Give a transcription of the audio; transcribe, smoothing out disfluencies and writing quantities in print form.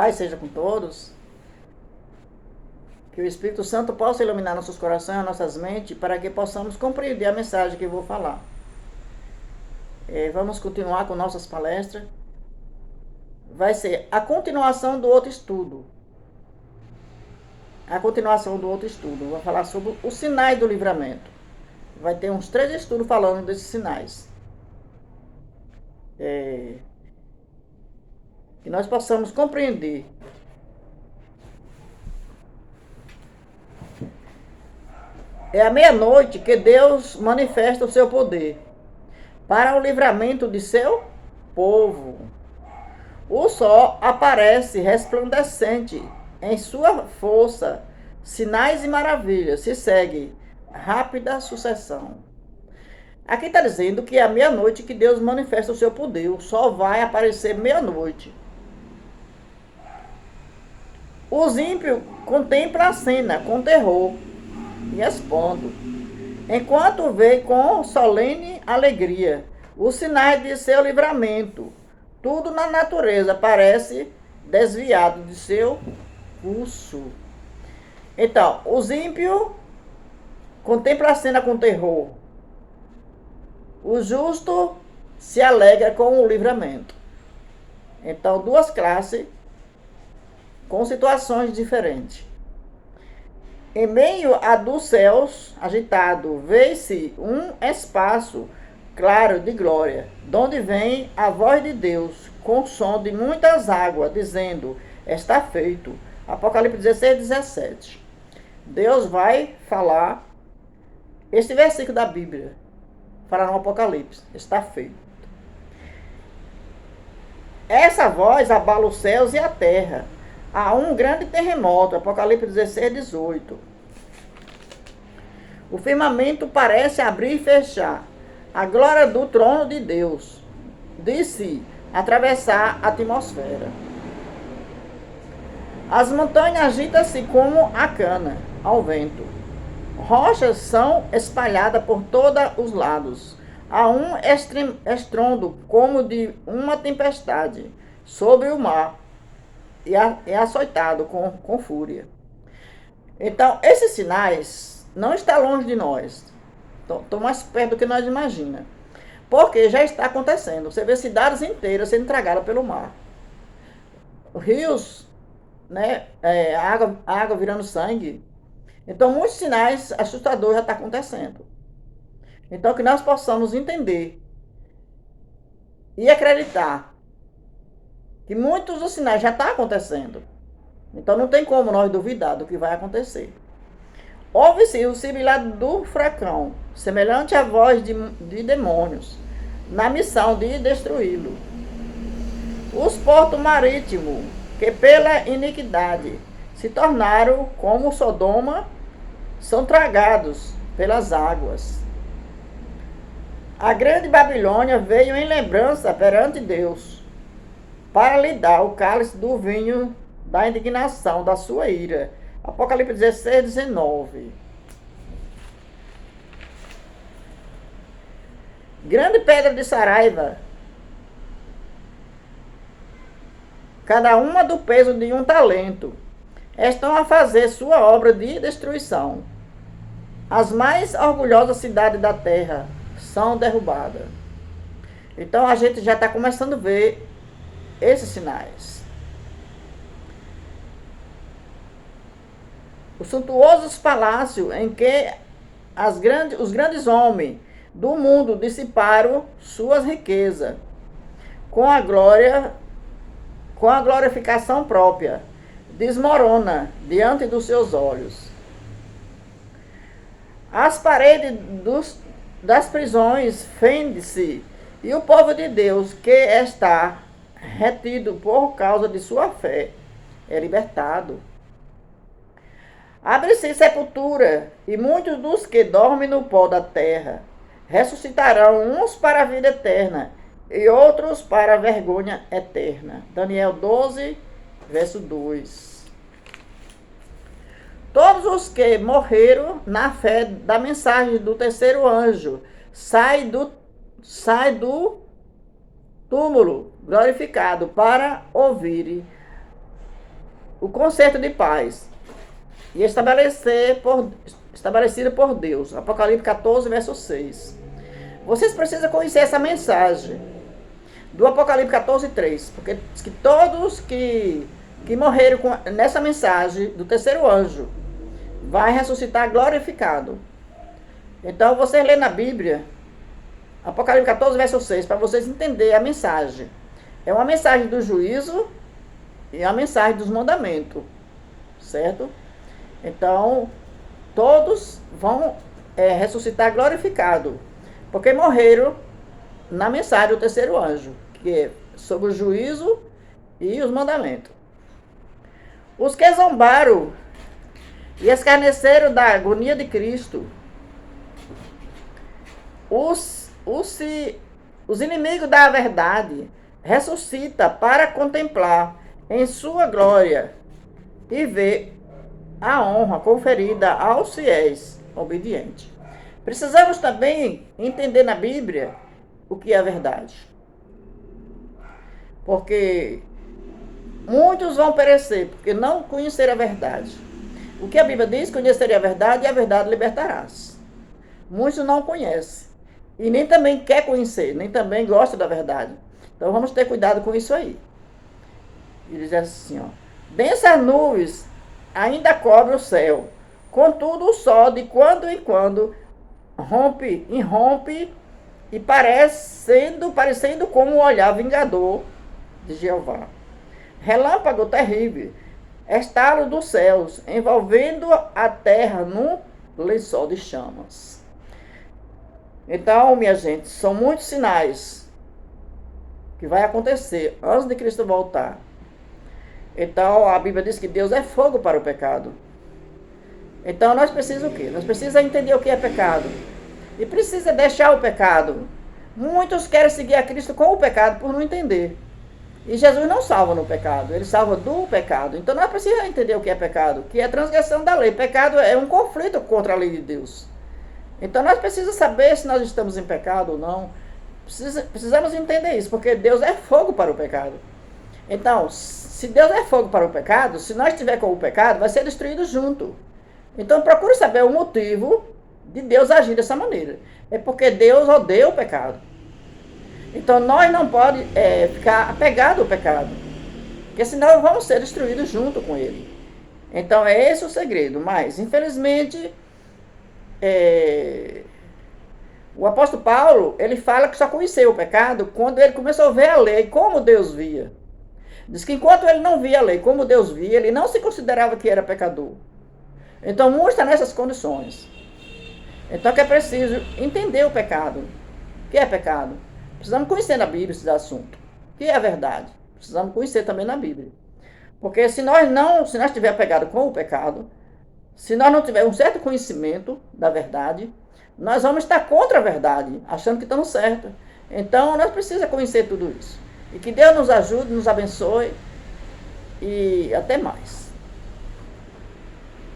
Paz seja com todos. Que o Espírito Santo possa iluminar nossos corações, nossas mentes, para que possamos compreender a mensagem que eu vou falar. Vamos continuar com nossas palestras. Vai ser a continuação do outro estudo. Vou falar sobre os sinais do livramento. Vai ter uns 3 estudos falando desses sinais. Que nós possamos compreender. É à meia-noite que Deus manifesta o seu poder para o livramento de seu povo. O sol aparece resplandecente em sua força, sinais e maravilhas se segue rápida sucessão. Aqui está dizendo que é à meia-noite que Deus manifesta o seu poder. O sol vai aparecer meia-noite. Os ímpios contemplam a cena com terror e respondo, enquanto vê com solene alegria os sinais de seu livramento. Tudo na natureza parece desviado de seu curso. Então, os ímpios contemplam a cena com terror. O justo se alegra com o livramento. Então, 2 classes com situações diferentes. Em meio a dos céus agitado, vê-se um espaço claro de glória, donde vem a voz de Deus, com som de muitas águas, dizendo, está feito. Apocalipse 16, 17. Deus vai falar, este versículo da Bíblia, falar no Apocalipse, está feito. Essa voz abala os céus e a terra. Há um grande terremoto, Apocalipse 16, 18. O firmamento parece abrir e fechar. A glória do trono de Deus, de si, atravessar a atmosfera. As montanhas agitam-se como a cana ao vento. Rochas são espalhadas por todos os lados. Há um estrondo como de uma tempestade sobre o mar. E é açoitado com fúria. Então, esses sinais não estão longe de nós. Estão mais perto do que nós imaginamos. Porque já está acontecendo. Você vê cidades inteiras sendo tragadas pelo mar. Rios, né, água virando sangue. Então, muitos sinais assustadores já estão acontecendo. Então, que nós possamos entender e acreditar que muitos dos sinais já estão acontecendo. Então não tem como nós duvidar do que vai acontecer. Ouve-se o sibilado do furacão, semelhante à voz de demônios, na missão de destruí-lo. Os portos marítimos, que pela iniquidade se tornaram como Sodoma, são tragados pelas águas. A grande Babilônia veio em lembrança perante Deus, para lhe dar o cálice do vinho da indignação da sua ira. Apocalipse 16, 19. Grande pedra de Saraiva, cada uma do peso de um talento, estão a fazer sua obra de destruição. As mais orgulhosas cidades da terra são derrubadas. Então a gente já está começando a ver esses sinais. Os suntuosos palácios em que os grandes homens do mundo dissiparam suas riquezas com a glorificação própria, desmorona diante dos seus olhos. As paredes das prisões fendem-se, e o povo de Deus que está retido por causa de sua fé é libertado. Abre-se sepultura, e muitos dos que dormem no pó da terra ressuscitarão, uns para a vida eterna e outros para a vergonha eterna. Daniel 12, verso 2. Todos os que morreram na fé da mensagem do terceiro anjo saem do túmulo glorificado para ouvirem o conceito de paz e estabelecido por Deus. Apocalipse 14, verso 6. Vocês precisam conhecer essa mensagem do Apocalipse 14, 3, porque diz que todos que morreram nessa mensagem do terceiro anjo vai ressuscitar glorificado. Então, vocês lêem na Bíblia, Apocalipse 14, verso 6, para vocês entenderem a mensagem. É uma mensagem do juízo e a mensagem dos mandamentos, certo? Então, todos vão ressuscitar glorificado, porque morreram na mensagem do terceiro anjo, que é sobre o juízo e os mandamentos. Os que zombaram e escarneceram da agonia de Cristo, os inimigos da verdade, ressuscita para contemplar em sua glória e ver a honra conferida aos fiéis obedientes. Precisamos também entender na Bíblia o que é a verdade. Porque muitos vão perecer porque não conheceram a verdade. O que a Bíblia diz, conheceria a verdade e a verdade libertarás. Muitos não conhecem e nem também quer conhecer, nem também gosta da verdade. Então vamos ter cuidado com isso aí. Ele diz assim, ó: densas nuvens ainda cobre o céu, contudo o sol de quando em quando irrompe e parecendo como um olhar vingador de Jeová. Relâmpago terrível, estalo dos céus, envolvendo a terra num lençol de chamas. Então, minha gente, são muitos sinais que vai acontecer antes de Cristo voltar. Então, a Bíblia diz que Deus é fogo para o pecado. Então, nós precisamos o quê? Nós precisamos entender o que é pecado. E precisa deixar o pecado. Muitos querem seguir a Cristo com o pecado por não entender. E Jesus não salva no pecado, ele salva do pecado. Então nós precisamos entender o que é pecado, que é transgressão da lei. Pecado é um conflito contra a lei de Deus. Então nós precisamos saber se nós estamos em pecado ou não. Precisamos entender isso, porque Deus é fogo para o pecado. Então, se Deus é fogo para o pecado, se nós estiver com o pecado, vai ser destruído junto. Então procure saber o motivo de Deus agir dessa maneira. É porque Deus odeia o pecado. Então nós não podemos ficar apegados ao pecado, porque senão vamos ser destruídos junto com ele. Então é esse o segredo. Mas infelizmente o apóstolo Paulo, ele fala que só conheceu o pecado quando ele começou a ver a lei como Deus via. Diz que enquanto ele não via a lei como Deus via, ele não se considerava que era pecador. Então muitos estão nessas condições. Então que é preciso entender o pecado. O que é pecado? Precisamos conhecer na Bíblia esse assunto. O que é a verdade? Precisamos conhecer também na Bíblia. Porque se nós estivermos apegados com o pecado, se nós não tivermos um certo conhecimento da verdade, nós vamos estar contra a verdade, achando que estamos certos. Então nós precisamos conhecer tudo isso. E que Deus nos ajude, nos abençoe e até mais.